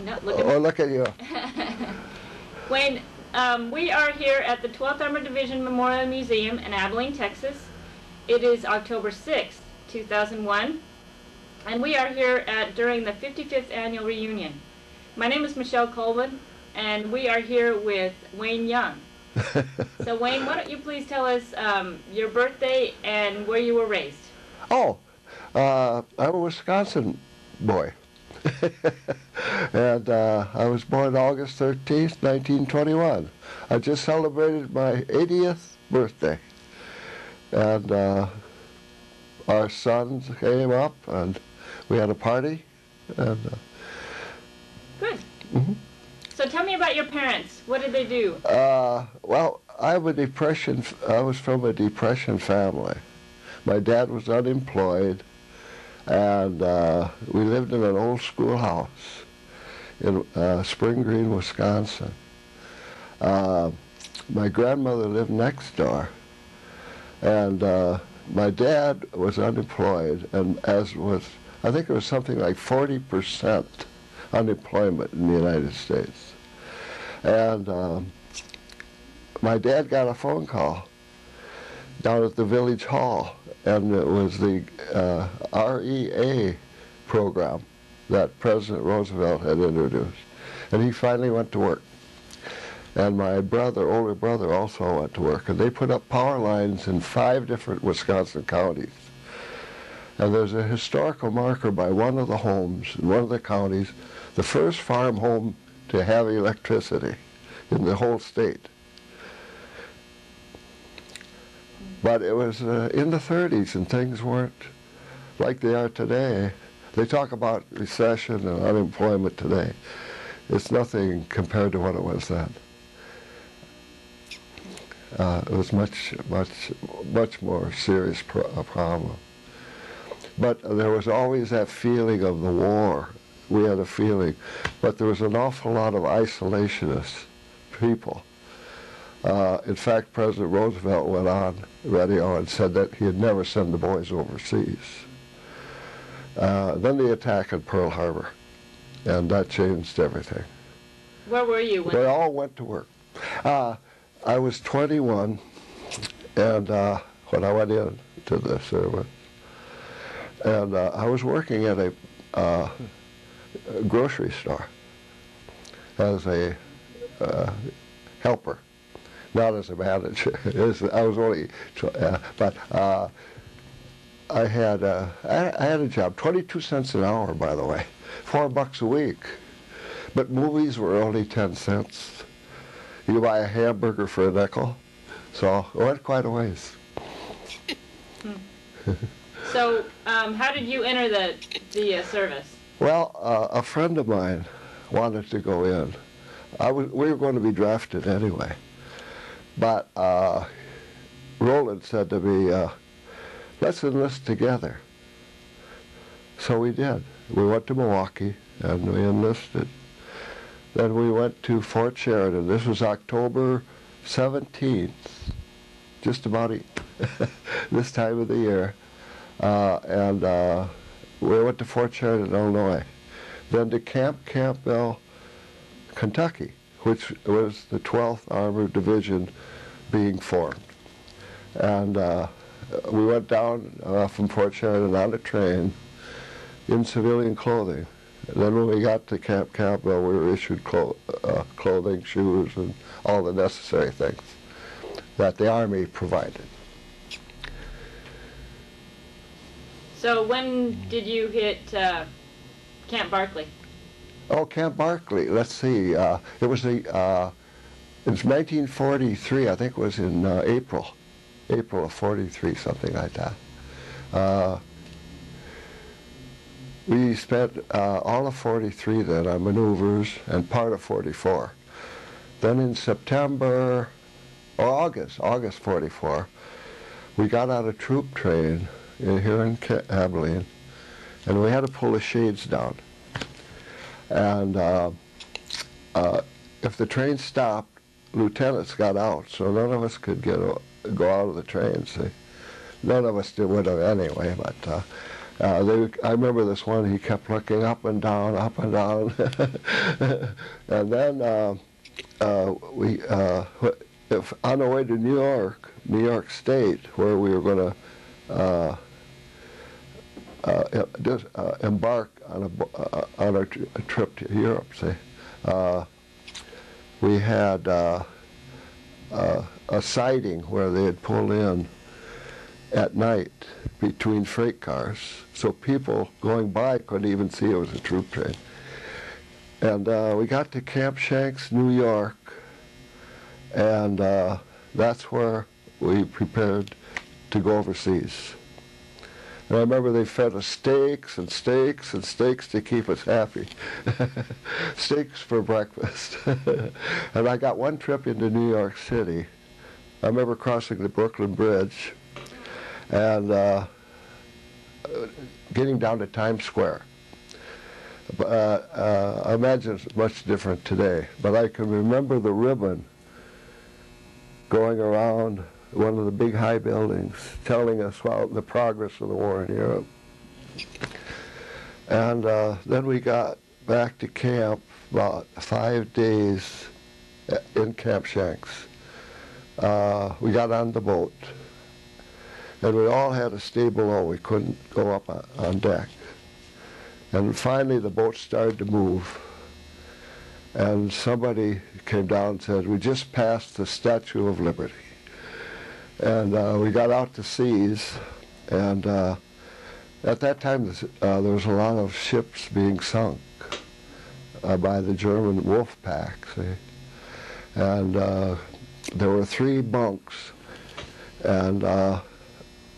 No, look at Oh, look at you. Wayne, we are here at the 12th Armored Division Memorial Museum in Abilene, Texas. It is October 6th, 2001, and we are here during the 55th annual reunion. My name is Michelle Colvin, and we are here with Wayne Young. So Wayne, why don't you please tell us your birthday and where you were raised? Oh, I'm a Wisconsin boy. And I was born August 13th, 1921. I just celebrated my 80th birthday. And our sons came up and we had a party. And, Good. Mm-hmm. So tell me about your parents. What did they do? Well, I was from a Depression family. My dad was unemployed, and we lived in an old schoolhouse in Spring Green, Wisconsin. My grandmother lived next door, and my dad was unemployed, and I think it was something like 40% unemployment in the United States. And my dad got a phone call down at the village hall, and it was the REA program that President Roosevelt had introduced. And he finally went to work. And my older brother also went to work, and they put up power lines in 5 different Wisconsin counties. And there's a historical marker by one of the homes in one of the counties, the first farm home to have electricity in the whole state. But it was in the 30s, and things weren't like they are today. They talk about recession and unemployment today. It's nothing compared to what it was then. It was much more serious problem. But there was always that feeling of the war. We had a feeling. But there was an awful lot of isolationist people. In fact, President Roosevelt went on radio and said that he'd never send the boys overseas. Then the attack at Pearl Harbor, and that changed everything. Where were you when? We all went to work. I was 21, and when I went into the service, and I was working at a grocery store as a helper, not as a manager. I was only, but I had a job, 22 cents an hour, by the way, $4 a week. But movies were only 10 cents. You could buy a hamburger for a nickel, so it went quite a ways. So, how did you enter the service? Well, a friend of mine wanted to go in. We were going to be drafted anyway. But Roland said to me, let's enlist together. So we did. We went to Milwaukee and we enlisted. Then we went to Fort Sheridan. This was October 17th, just about this time of the year. And we went to Fort Sheridan, Illinois. Then to Camp Campbell, Kentucky, which was the 12th Armored Division being formed. And we went down from Fort Sheridan on a train in civilian clothing. And then when we got to Camp Campbell, we were issued clothing, shoes, and all the necessary things that the Army provided. So when did you hit Camp Barkley? Oh, Camp Barkley. Let's see. It was 1943. I think it was in April of '43, something like that. We spent all of '43 then on maneuvers and part of '44. Then in September or August '44, we got on a troop train here in Abilene, and we had to pull the shades down. And if the train stopped, lieutenants got out, so none of us could go out of the train. See, none of us would have anyway. But I remember this one, he kept looking up and down, and then if on our way to New York State, where we were going to embark on a trip to Europe, we had a siding where they had pulled in at night between freight cars, so people going by couldn't even see it was a troop train. And we got to Camp Shanks, New York, and that's where we prepared to go overseas. And I remember they fed us steaks and steaks and steaks to keep us happy. Steaks for breakfast. And I got one trip into New York City. I remember crossing the Brooklyn Bridge and getting down to Times Square. I imagine it's much different today, but I can remember the ribbon going around one of the big high buildings telling us about the progress of the war in Europe. And then we got back to camp about 5 days in Camp Shanks. We got on the boat, and we all had to stay below. We couldn't go up on deck. And finally the boat started to move, and somebody came down and said, "We just passed the Statue of Liberty." And we got out to seas, and at that time there was a lot of ships being sunk by the German wolf pack, and there were 3 bunks, and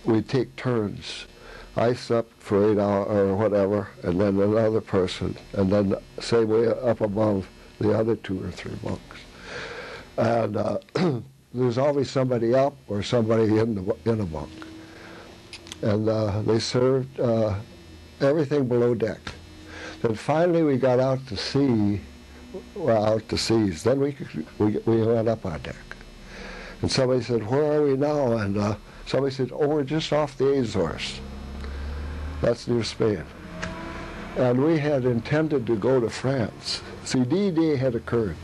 we'd take turns. I slept for 8 hours or whatever, and then another person, and then same way up above the other 2 or 3 bunks. And there's always somebody up or somebody in a bunk. And they served everything below deck. Then finally we got out to sea, out to seas. Then we went up on deck. And somebody said, "Where are we now?" And somebody said, "Oh, we're just off the Azores. That's near Spain." And we had intended to go to France. See, D-Day had occurred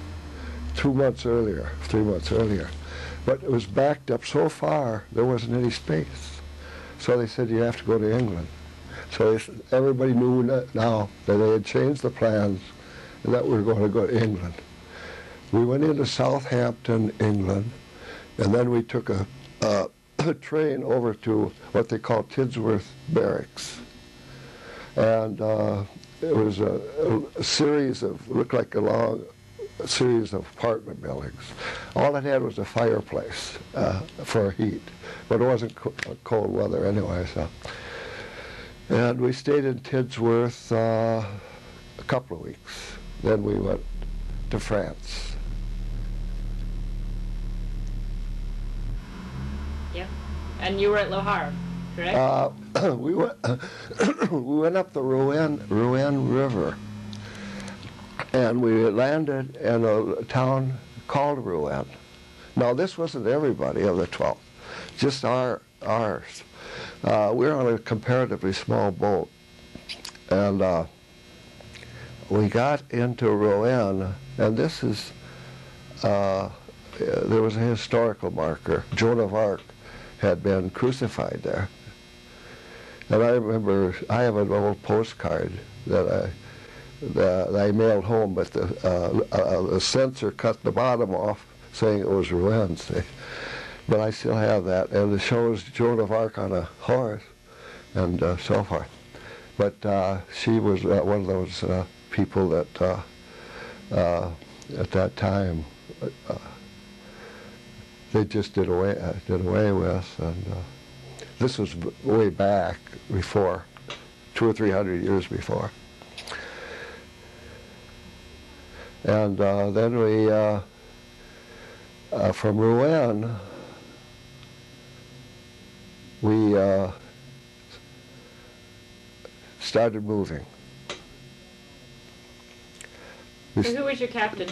2 months earlier, 3 months earlier. But it was backed up so far, there wasn't any space. So they said, "You have to go to England." So everybody knew now that they had changed the plans and that we were going to go to England. We went into Southampton, England, and then we took a train over to what they call Tidsworth Barracks. And it was a series of, looked like a series of apartment buildings. All it had was a fireplace for heat, but it wasn't cold weather anyway. So, and we stayed in Tidsworth a couple of weeks. Then we went to France. Yeah, and you were at Le Havre, correct? We went up the Rouen River. And we landed in a town called Rouen. Now, this wasn't everybody of the 12th, just ours. We were on a comparatively small boat. And we got into Rouen, and this is, there was a historical marker. Joan of Arc had been crucified there. And I remember, I have an old postcard that I mailed home, but the censor cut the bottom off, saying it was Rouen. But I still have that, and it shows Joan of Arc on a horse, and so forth. But she was one of those people that, at that time, they just did away with, and this was way back before, 200 or 300 years before. And then we, from Rouen, we started moving. So who was your captain?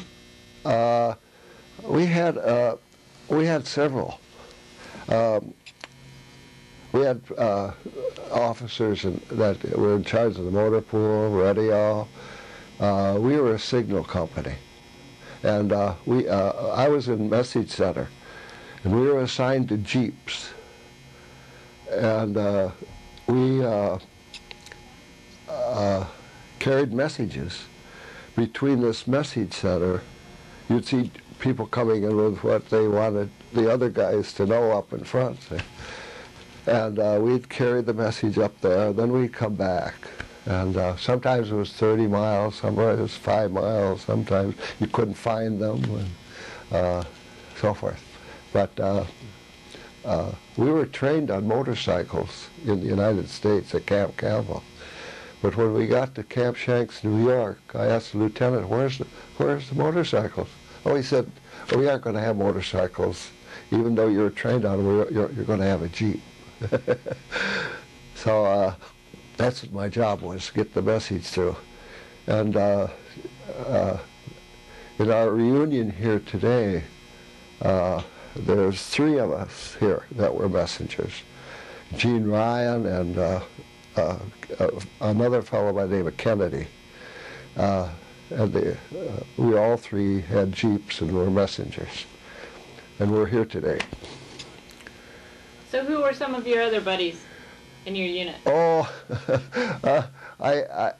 We had several. we had officers that were in charge of the motor pool, radio. We were a signal company. And I was in message center, and we were assigned to jeeps. And we carried messages between this message center. You'd see people coming in with what they wanted the other guys to know up in front. And we'd carry the message up there, then we'd come back. And sometimes it was 30 miles, sometimes it was 5 miles, sometimes you couldn't find them, and so forth. But we were trained on motorcycles in the United States at Camp Campbell. But when we got to Camp Shanks, New York, I asked the lieutenant, where's the motorcycles? Oh, he said, oh, we aren't going to have motorcycles. Even though you're trained on them, you're going to have a Jeep. So that's what my job was, to get the message through. And in our reunion here today, there's 3 of us here that were messengers. Gene Ryan and another fellow by the name of Kennedy. And we all 3 had Jeeps and were messengers. And we're here today. So who were some of your other buddies in your unit? Oh, I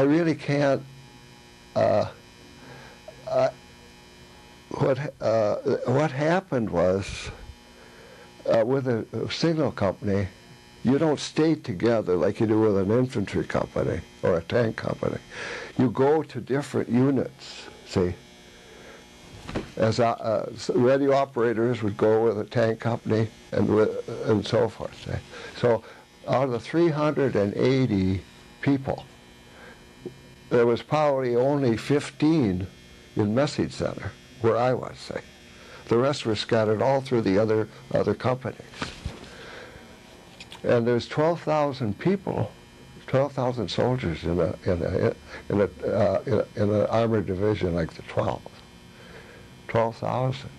really can't. What happened was, with a signal company, you don't stay together like you do with an infantry company or a tank company. You go to different units, see. As radio operators would go with a tank company and so forth. See. So out of the 380 people, there was probably only 15 in message center where I was. See. The rest were scattered all through the other companies. And there's 12,000 people, 12,000 soldiers in an armored division like the 12th. 12,000.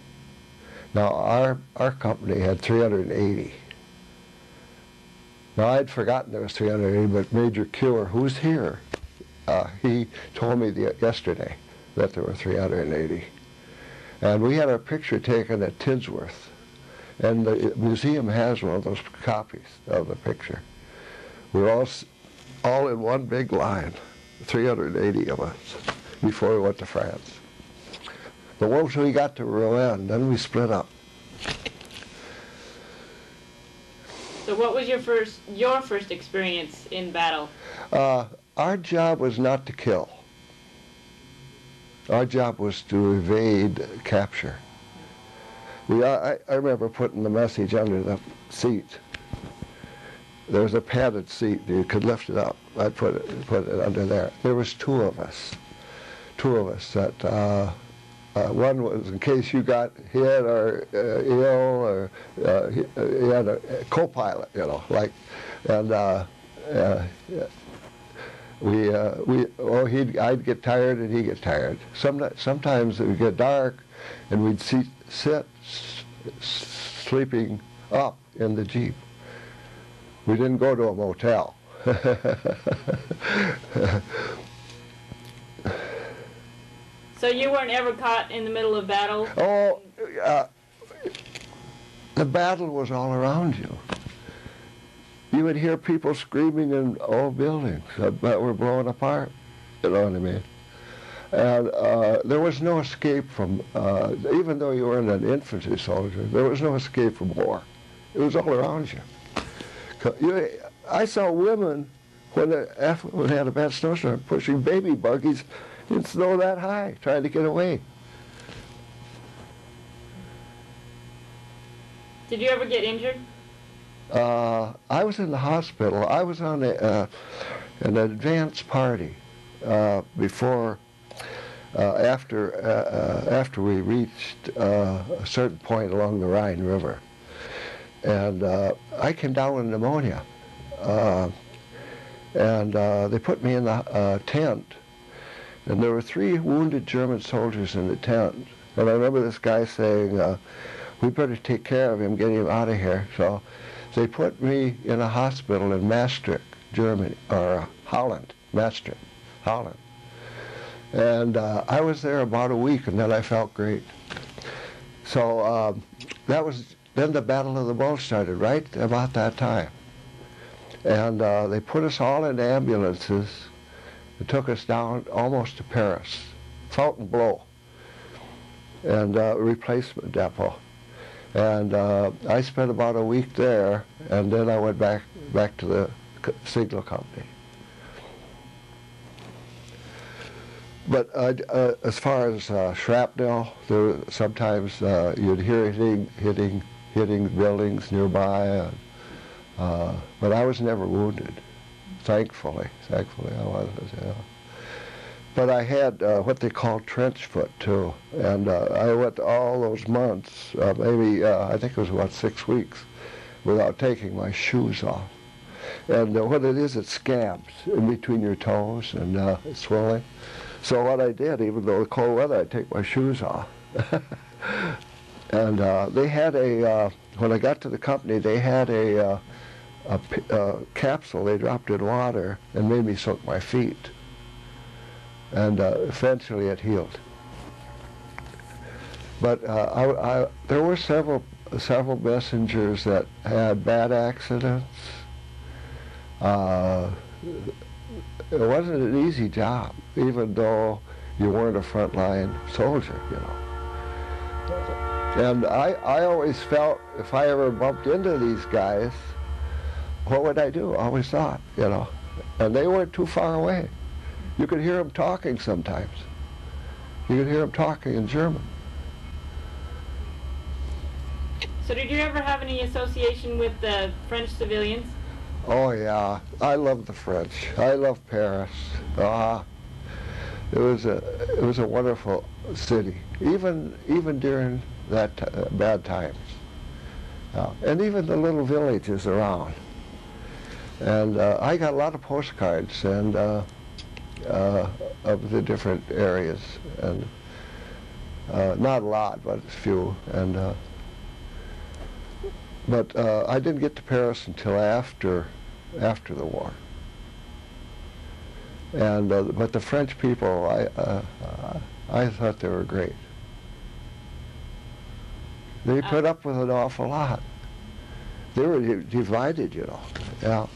Now our company had 380. Now I'd forgotten there was 380, but Major Cure, who's here, he told me yesterday that there were 380. And we had a picture taken at Tidsworth. And the museum has one of those copies of the picture. We're all in one big line, 380 of us, before we went to France. But once we got to Rouen, then we split up. So what was your first experience in battle? Our job was not to kill. Our job was to evade capture. I remember putting the message under the seat. There was a padded seat. You could lift it up. I put it under there. There was 2 of us. 2 of us that one was in case you got hit or ill, or you had a co-pilot, you know, like, and I'd get tired and he'd get tired. Sometimes it would get dark, and we'd sit sleeping up in the Jeep. We didn't go to a motel. So you weren't ever caught in the middle of battle? Oh, the battle was all around you. You would hear people screaming in old buildings that were blowing apart. You know what I mean? And there was no escape from, even though you were an infantry soldier, there was no escape from war. It was all around you. I saw women, when they had a bad snowstorm, pushing baby buggies in snow that high, trying to get away. Did you ever get injured? I was in the hospital. I was on an advance party before, after we reached a certain point along the Rhine River. And I came down with pneumonia. And they put me in the tent. And there were 3 wounded German soldiers in the tent. And I remember this guy saying, we better take care of him, get him out of here. So they put me in a hospital in Maastricht, Germany, or Holland, Maastricht, Holland. And I was there about a week, and then I felt great. So then the Battle of the Bulge started, right about that time. And they put us all in ambulances. It took us down almost to Paris, Fontainebleau, and replacement depot. And I spent about a week there, and then I went back to the signal company. But as far as shrapnel, sometimes you'd hear hitting buildings nearby. But I was never wounded, thankfully. Thankfully, I wasn't. Yeah. But I had what they call trench foot too, and I went all those months, maybe I think it was about 6 weeks, without taking my shoes off. And what it is, it scabs in between your toes and it's swelling. So what I did, even though the cold weather, I'd take my shoes off. And they had when I got to the company, they had a capsule they dropped in water and made me soak my feet. And eventually it healed. But there were several messengers that had bad accidents. It wasn't an easy job, even though you weren't a frontline soldier, you know. And I always felt if I ever bumped into these guys, what would I do? I always thought, you know. And they weren't too far away. You could hear them talking sometimes. You could hear them talking in German. So did you ever have any association with the French civilians? Oh yeah, I love the French. I love Paris. It was a wonderful city, even during that bad times, and even the little villages around. And I got a lot of postcards and of the different areas, and not a lot, but a few. And but I didn't get to Paris until after the war. And but the French people, I thought they were great. They put up with an awful lot. They were divided, you know. Yeah.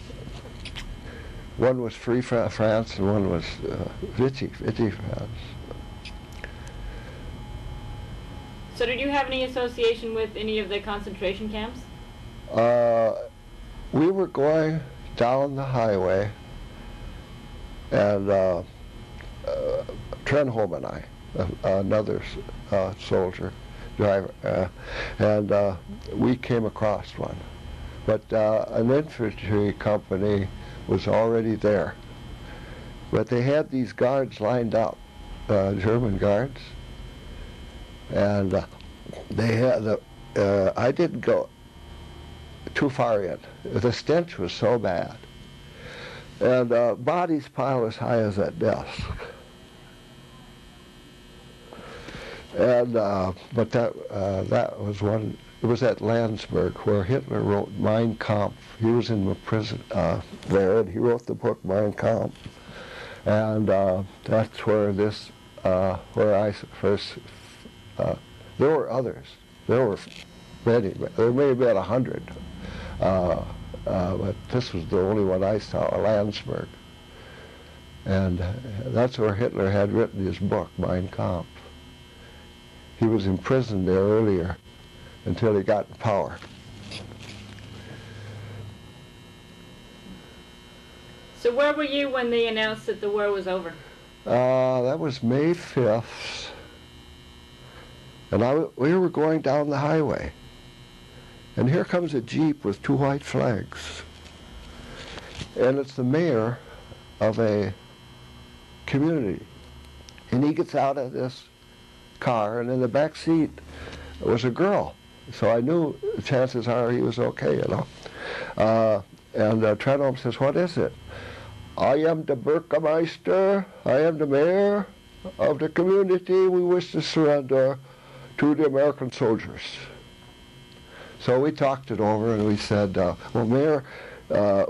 One was Free France and one was Vichy France. So did you have any association with any of the concentration camps? We were going down the highway, and Trenholm and I, another soldier, driver, and we came across one. But an infantry company was already there. But they had these guards lined up, German guards, and they had I didn't go too far in. The stench was so bad. And bodies piled as high as that desk. And but that was one. It was at Landsberg where Hitler wrote Mein Kampf. He was in the prison there, and he wrote the book Mein Kampf. And that's where where I first. There were others. There were many. There may have been 100. But this was the only one I saw, Landsberg. And that's where Hitler had written his book, Mein Kampf. He was imprisoned there earlier until he got in power. So where were you when they announced that the war was over? That was May 5th. And we were going down the highway. And here comes a Jeep with 2 white flags. And it's the mayor of a community. And he gets out of this car, and in the back seat was a girl. So I knew the chances are he was okay, you know. And Trenholm says, "What is it?" "I am the Bürgermeister. I am the mayor of the community. We wish to surrender to the American soldiers." So we talked it over and we said, well, Mayor,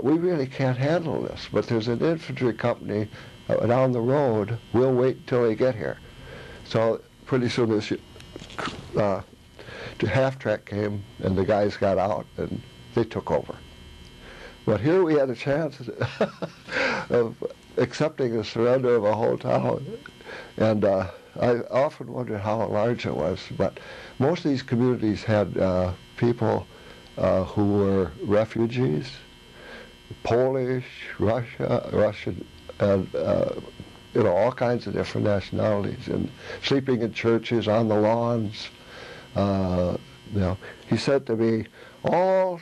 we really can't handle this, but there's an infantry company down the road. We'll wait till they get here. So pretty soon this half-track came and the guys got out and they took over. But here we had a chance of accepting the surrender of a whole town. And I often wondered how large it was, but most of these communities had people who were refugees, Polish, Russian, and all kinds of different nationalities, and sleeping in churches, on the lawns. He said to me, all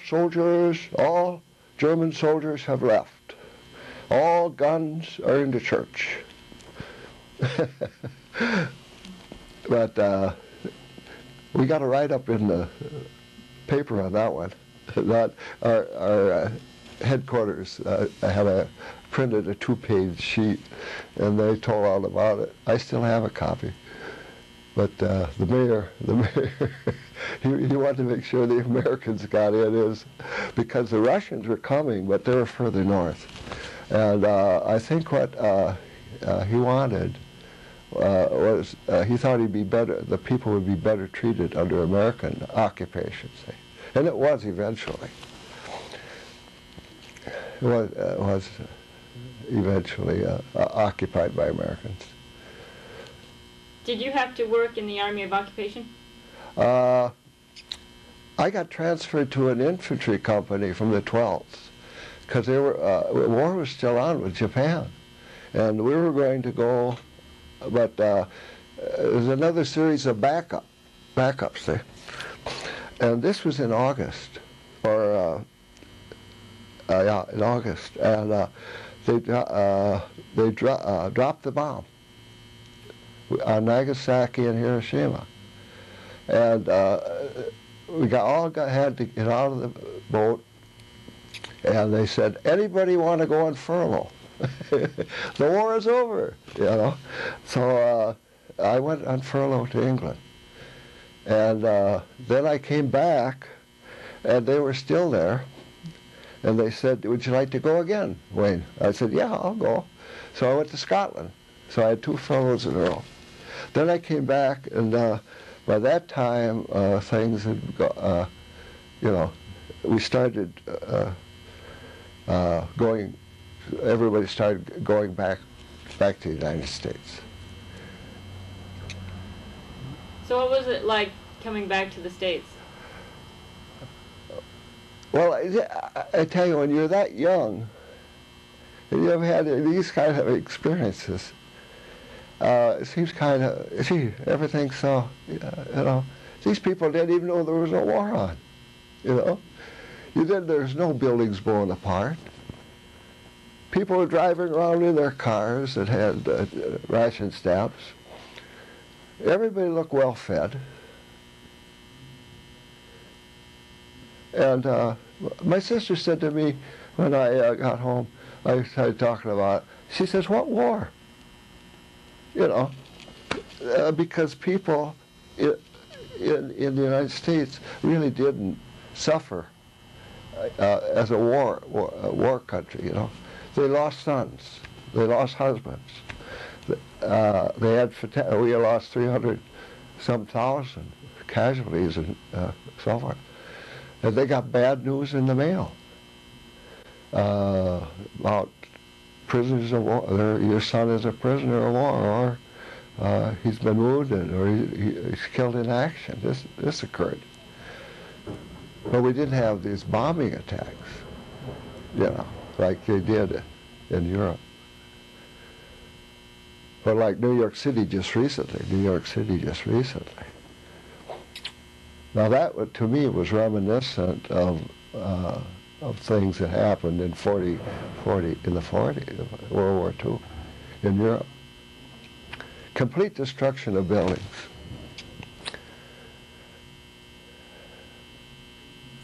German soldiers have left. All guns are in the church. But we got a write-up in the paper on that one. That our headquarters printed a 2-page sheet, and they told all about it. I still have a copy. But the mayor, he wanted to make sure the Americans got in, because the Russians were coming, but they were further north. And I think what he wanted was he thought he'd be better. The people would be better treated under American occupation, say. And it was eventually. It was eventually occupied by Americans. Did you have to work in the Army of Occupation? I got transferred to an infantry company from the 12th, because war was still on with Japan, and we were going to go, but there was another series of backups there, and this was in August, or in August, and they dropped the bomb on Nagasaki and Hiroshima, and we had to get out of the boat, and they said, anybody want to go on furlough? The war is over, So I went on furlough to England, and then I came back, and they were still there, and they said, would you like to go again, Wayne? I said, yeah, I'll go. So I went to Scotland. So I had 2 furloughs in a row. Then I came back, and by that time, things had, we started everybody started going back to the United States. So what was it like coming back to the States? Well, I tell you, when you're that young, and you have had these kind of experiences, it seems kind of, everything's so, these people didn't even know there was no war on, There's no buildings blowing apart. People were driving around in their cars that had ration stamps. Everybody looked well fed. And my sister said to me when I got home, I started talking about it, she says, what war? Because people in the United States really didn't suffer as a war country, They lost sons, they lost husbands. We lost 300-some thousand casualties and so forth. And they got bad news in the mail about prisoners of war. Your son is a prisoner of war, or he's been wounded, or he's killed in action. This occurred. But we didn't have these bombing attacks, like they did in Europe. But like New York City just recently. Now that, to me, was reminiscent of things that happened in the 40s, World War II, in Europe. Complete destruction of buildings.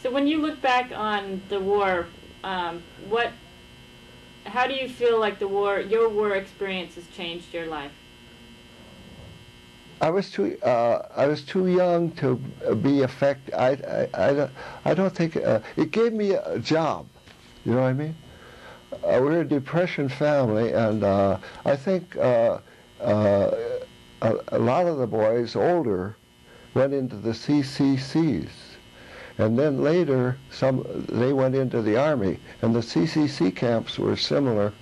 So when you look back on the war, how do you feel like your war experience has changed your life? I was too young to be affected. I don't think it gave me a job. You know what I mean? We're a Depression family, and I think a lot of the boys older went into the CCCs, and then later they went into the Army, and the CCC camps were similar,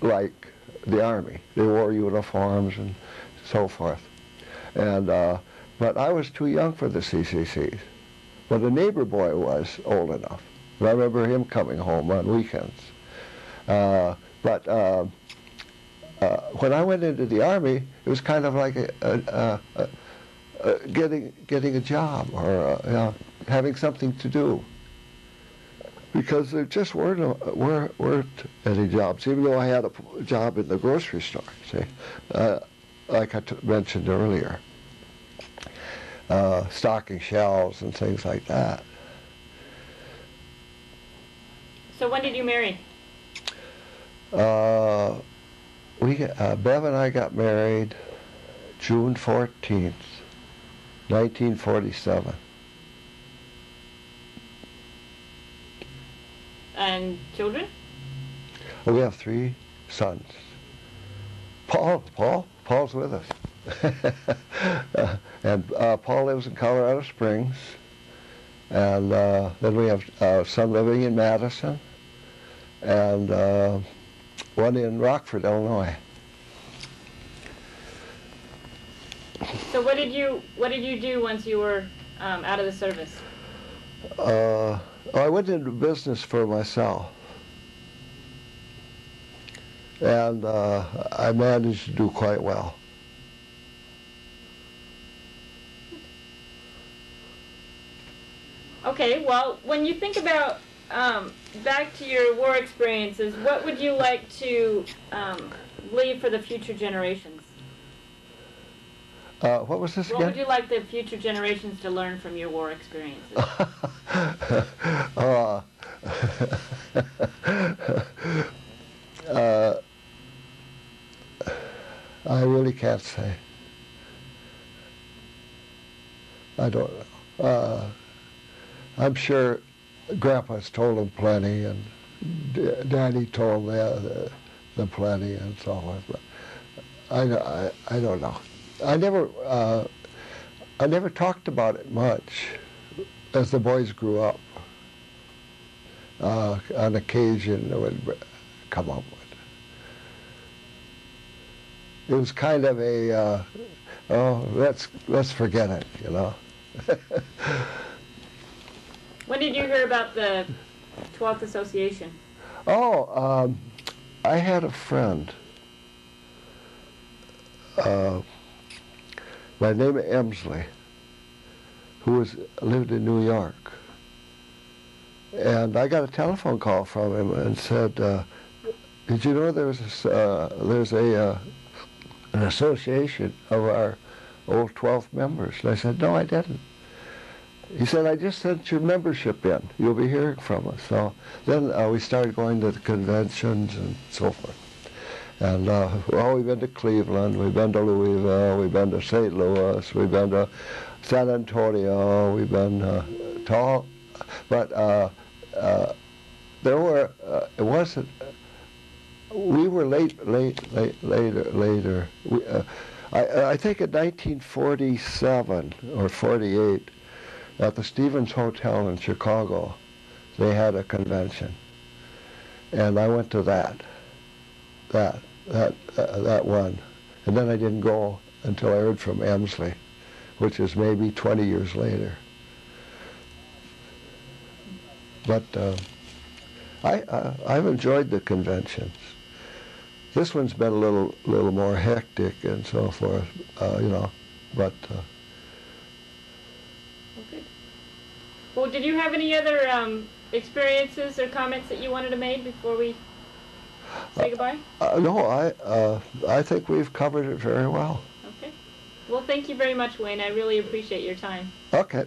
like the Army. They wore uniforms and so forth. And but I was too young for the CCCs. But the neighbor boy was old enough. And I remember him coming home on weekends. But when I went into the Army, it was kind of like getting a job, or having something to do. Because there just weren't any jobs, even though I had a job in the grocery store, see, like I mentioned earlier, stocking shelves and things like that. So when did you marry? Bev and I got married June 14th, 1947. And children? We have 3 sons. Paul's with us. And Paul lives in Colorado Springs. And then we have a son living in Madison, and one in Rockford, Illinois. So what did you do once you were out of the service? I went into business for myself, and I managed to do quite well. Okay, well, when you think about back to your war experiences, what would you like to leave for the future generations? What was this again? What would you like the future generations to learn from your war experiences? I really can't say. I don't know. I'm sure Grandpa's told them plenty, and Daddy told them plenty, and so on. But I don't know. I never talked about it much as the boys grew up. On occasion, it would come up with. It was kind of a, let's forget it, you know. When did you hear about the 12th Association? Oh, I had a friend by the name of Emsley, who lived in New York. And I got a telephone call from him and said, did you know there's an association of our old 12 members? And I said, no, I didn't. He said, I just sent your membership in. You'll be hearing from us. So then we started going to the conventions and so forth. And we've been to Cleveland, we've been to Louisville, we've been to St. Louis, we've been to San Antonio, we've been to all, but there were, it wasn't, we were later. I think in 1947 or 48, at the Stevens Hotel in Chicago, they had a convention, and I went to that one, and then I didn't go until I heard from Emsley, which is maybe 20 years later. But I've enjoyed the conventions. This one's been a little more hectic and so forth, you know, but. Okay. Well, did you have any other experiences or comments that you wanted to make before we say goodbye? No, I think we've covered it very well. Okay. Well, thank you very much, Wayne. I really appreciate your time. Okay.